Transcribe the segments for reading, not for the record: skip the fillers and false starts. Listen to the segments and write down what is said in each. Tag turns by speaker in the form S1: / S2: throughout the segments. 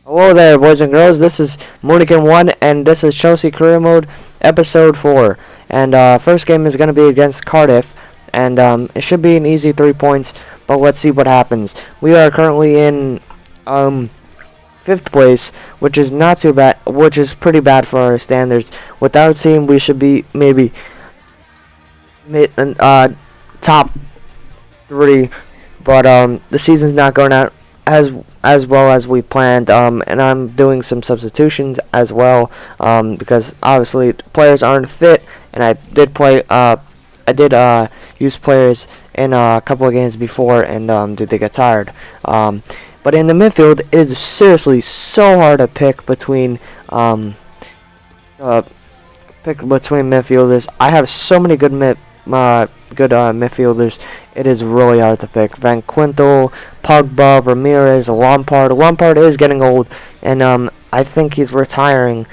S1: Hello there, boys and girls. This is Moonikin 1, and this is Chelsea Career Mode, Episode 4. And first game is going to be against Cardiff, and it should be an easy 3 points, but let's see what happens. We are currently in 5th place, which is not too bad, which is pretty bad for our standards. With our team, we should be maybe top 3, but the season's not going out as well as we planned, and I'm doing some substitutions as well, because obviously players aren't fit, and I did use players in a couple of games before, and did they get tired. But in the midfield, it is seriously so hard to pick between midfielders. I have so many good midfielders. It is really hard to pick. Van Quintal, Pogba, Ramirez, Lampard. Lampard is getting old, and I think he's retiring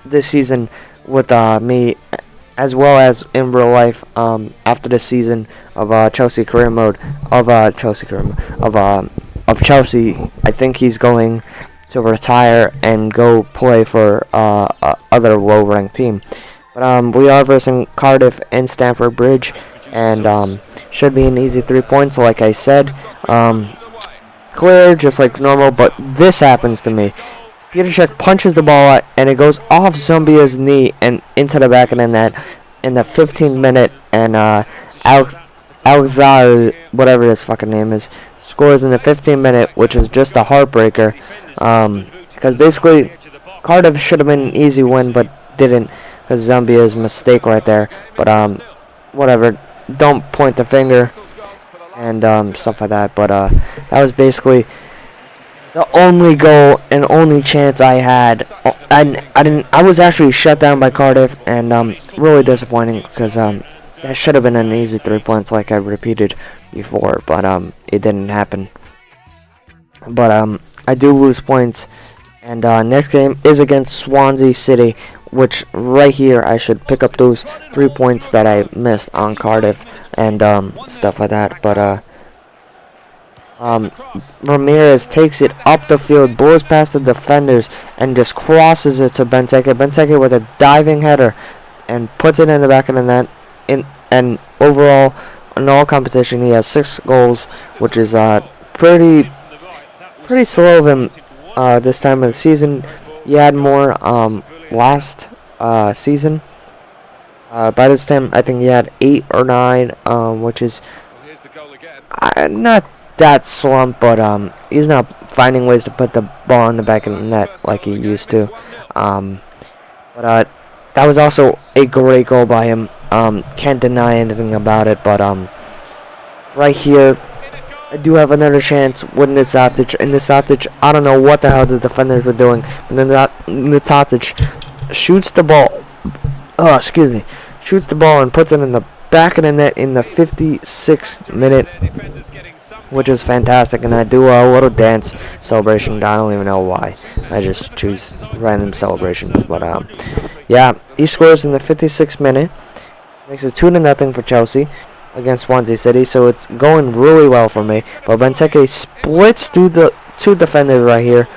S1: this season with me, as well as in real life. After this season of Chelsea Career Mode of Chelsea, I think he's going to retire and go play for other low-ranked team. But we are versing Cardiff in Stamford Bridge, and should be an easy 3 points, like I said. Clear, just like normal, but this happens to me. Peter Cech punches the ball out, and it goes off Zambia's knee and into the back of the net in the 15th minute, and Alexar, whatever his fucking name is, scores in the 15th minute, which is just a heartbreaker. Because basically, Cardiff should have been an easy win, but didn't, because Zambia's mistake right there. But whatever, don't point the finger and stuff like that. But that was basically the only goal and only chance I had. I was actually shut down by Cardiff, and really disappointing, because that should have been an easy 3 points, like I repeated before, but it didn't happen. But I do lose points, and next game is against Swansea City, which right here I should pick up those 3 points that I missed on Cardiff and stuff like that. But Ramirez takes it up the field, blows past the defenders, and just crosses it to Benteke. Benteke with a diving header and puts it in the back of the net. And overall, in all competition, he has 6 goals, which is pretty slow of him this time of the season. He had more last season. By this time, I think he had 8 or 9, which is not that slump, but he's not finding ways to put the ball in the back of the net like he used to. But that was also a great goal by him. Can't deny anything about it, but right here, I do have another chance with Nisatic. And Nisatic, I don't know what the hell the defenders were doing, but then Nisatic shoots the ball. Oh, excuse me. Shoots the ball and puts it in the back of the net in the 56th minute, which is fantastic. And I do a little dance celebration. I don't even know why. I just choose random celebrations. But yeah, he scores in the 56th minute. Makes it 2-0 for Chelsea against Swansea City, so it's going really well for me. But Benteke splits through the 2 defenders right here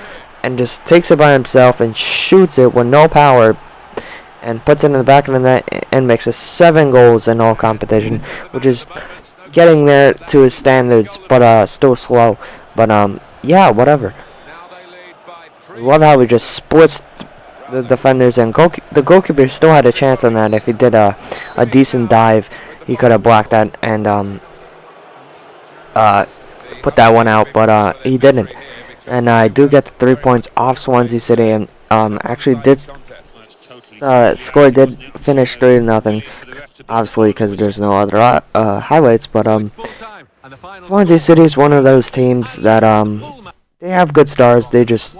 S1: and just takes it by himself and shoots it with no power and puts it in the back of the net and makes it 7 goals in all competition, which is getting there to his standards, but still slow. But yeah, whatever. I love how he just splits the defenders, and the goalkeeper still had a chance on that. If he did a decent dive, he could have blocked that and put that one out, but he didn't. And I do get the 3 points off Swansea City, and actually score did finish 3-0, obviously because there's no other highlights. But Swansea City is one of those teams that they have good stars. They're just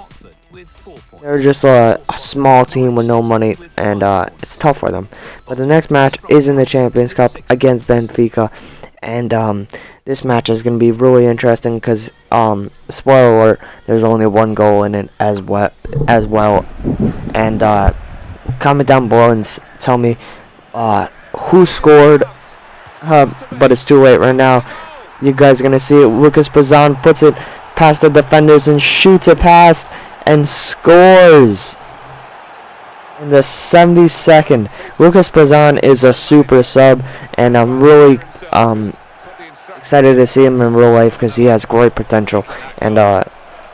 S1: a small team with no money, and it's tough for them. But the next match is in the Champions Cup against Benfica, and this match is going to be really interesting because, spoiler alert, there's only 1 goal in it as well. And comment down below and tell me who scored, but it's too late right now. You guys are going to see it. Lucas Pazan puts it past the defenders and shoots it past, and scores in the 72nd. Lucas Pazan is a super sub, and I'm really excited to see him in real life because he has great potential. And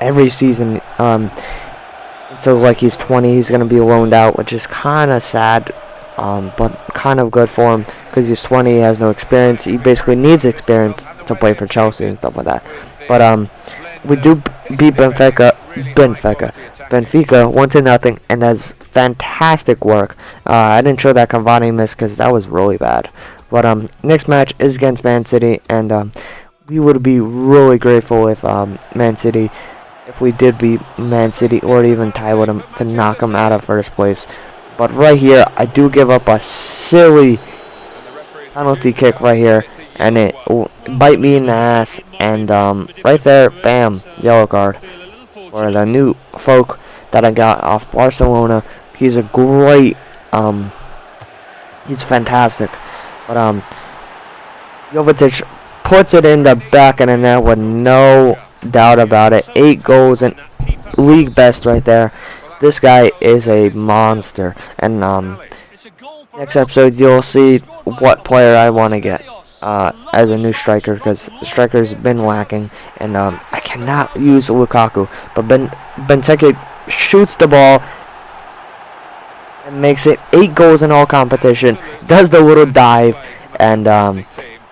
S1: every season, so like he's 20, he's gonna be loaned out, which is kind of sad, but kind of good for him because he's 20, he has no experience. He basically needs experience to play for Chelsea and stuff like that. But we do beat Benfica 1-0, and that's fantastic work. I didn't show that Cavani miss because that was really bad. But next match is against Man City, and we would be really grateful if if we did beat Man City or even tie with them to knock them out of first place. But right here, I do give up a silly penalty kick right here, and it bite me in the ass. And right there, bam, yellow card for the new folk that I got off Barcelona. He's a great, he's fantastic. But Jovetic puts it in the back of the net with no doubt about it. 8 goals and league best right there. This guy is a monster. And next episode you'll see what player I want to get as a new striker, because the striker's been lacking, and I cannot use Lukaku. But Benteke shoots the ball and makes it 8 goals in all competition. Does the little dive, and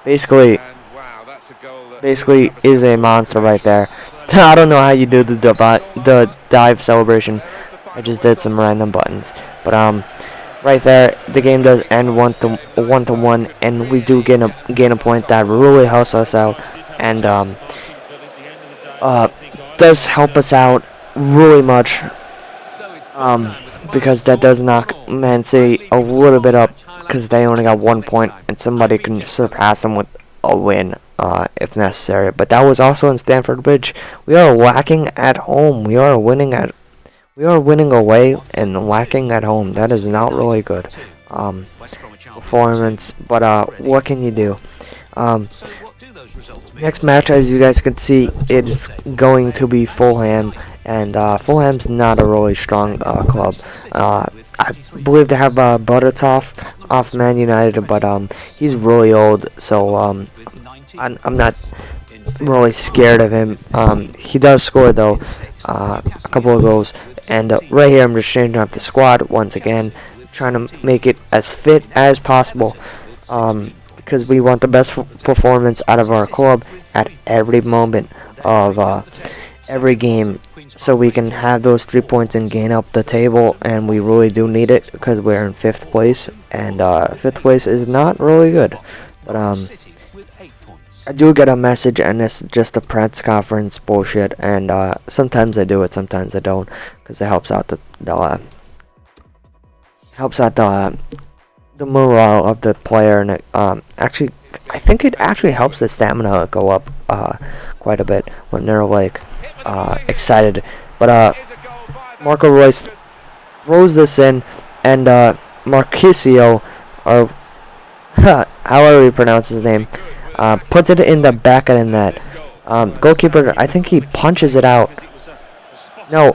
S1: basically is a monster right there. I don't know how you do the dive celebration. I just did some random buttons, but right there, the game does end 1-1, and we do gain a point that really helps us out, and does help us out really much, because that does knock Man City a little bit up, because they only got 1 point, and somebody can surpass them with a win if necessary. But that was also in Stamford Bridge. We are lacking at home. We are winning away and lacking at home. That is not really good performance. But what can you do? Next match, as you guys can see, it is going to be Fulham, and Fulham's not a really strong club. I believe they have Buttertoff off Man United, but he's really old, so I'm not really scared of him. He does score though, a couple of goals, and right here I'm just changing up the squad once again, trying to make it as fit as possible, because we want the best performance out of our club at every moment of every game, so we can have those 3 points and gain up the table. And we really do need it because we're in 5th place, and 5th place is not really good. But I do get a message, and it's just a press conference bullshit, and sometimes I do it, sometimes I don't, because it helps out the morale of the player, and it actually, I think it actually helps the stamina go up quite a bit when they're like excited. But Marco Reus throws this in, and Marquisio, or however you pronounce his name, puts it in the back of the net. Goalkeeper, I think he punches it out. No,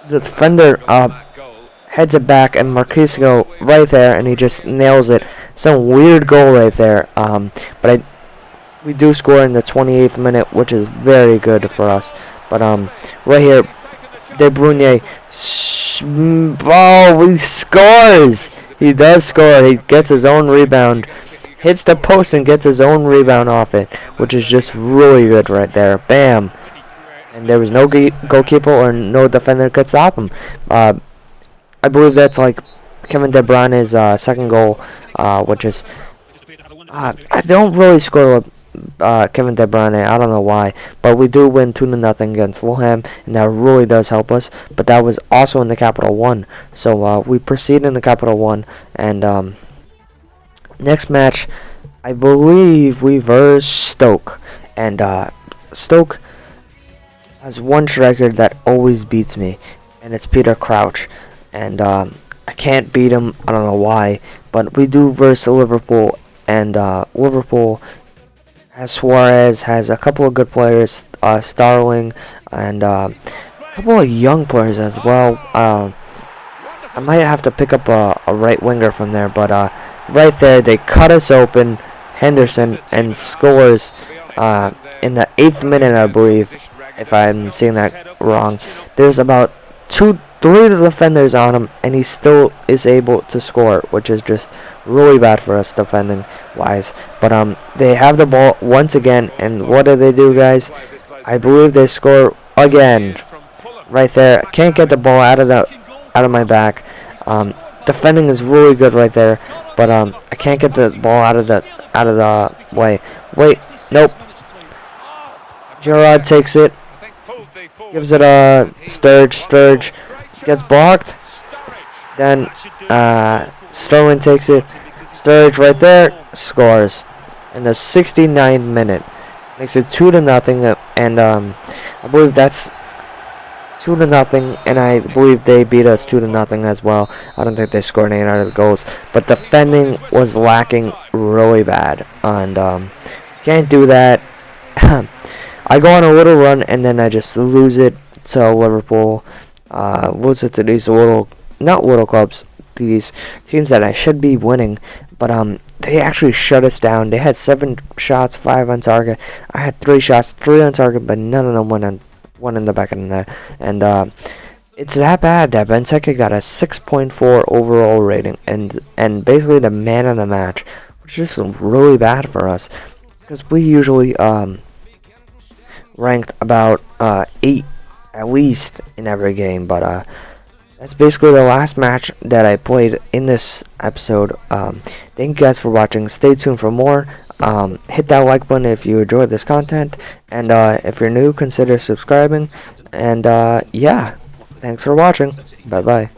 S1: the defender heads it back, and Marquisio right there, and he just nails it. Some weird goal right there. But we do score in the 28th minute, which is very good for us. But right here, De Bruyne, he scores. He does score. He gets his own rebound, hits the post, and gets his own rebound off it, which is just really good right there. Bam. And there was no goalkeeper or no defender could stop him. I believe that's like Kevin De Bruyne's second goal, which is I don't really score with Kevin De Bruyne. I don't know why, but we do win 2-0 against Fulham, and that really does help us. But that was also in the Capital One, so we proceed in the Capital One. And next match, I believe we verse Stoke, and Stoke has one striker that always beats me, and it's Peter Crouch. And I can't beat him. I don't know why, but we do versus Liverpool, and Liverpool has Suarez, has a couple of good players, Starling, and couple of young players as well. I might have to pick up a right winger from there, but right there they cut us open, Henderson, and scores in the 8th minute, I believe, if I'm seeing that wrong. There's about three defenders on him, and he still is able to score, which is just really bad for us defending wise. But they have the ball once again, and what do they do, guys? I believe they score again. Right there, can't get the ball out of my back. Defending is really good right there, but I can't get the ball out of the way. Wait, nope. Gerard takes it, gives it a Sturge gets blocked. Then Sterling takes it. Sturge right there scores in the 69th minute, makes it 2-0, and I believe that's 2-0, and I believe they beat us 2-0 as well. I don't think they scored any out of the goals, but defending was lacking really bad, and can't do that. I go on a little run and then I just lose it to Liverpool. Lose it to these not little clubs, these teams that I should be winning, but they actually shut us down. They had 7 shots, 5 on target. I had 3 shots, 3 on target, but none of them went in the back of the net. And it's that bad that Benteke got a 6.4 overall rating, and basically the man of the match, which is really bad for us, because we usually ranked about 8 at least in every game. But that's basically the last match that I played in this episode. Thank you guys for watching. Stay tuned for more. Hit that like button if you enjoyed this content, and if you're new, consider subscribing. And yeah, thanks for watching. Bye bye.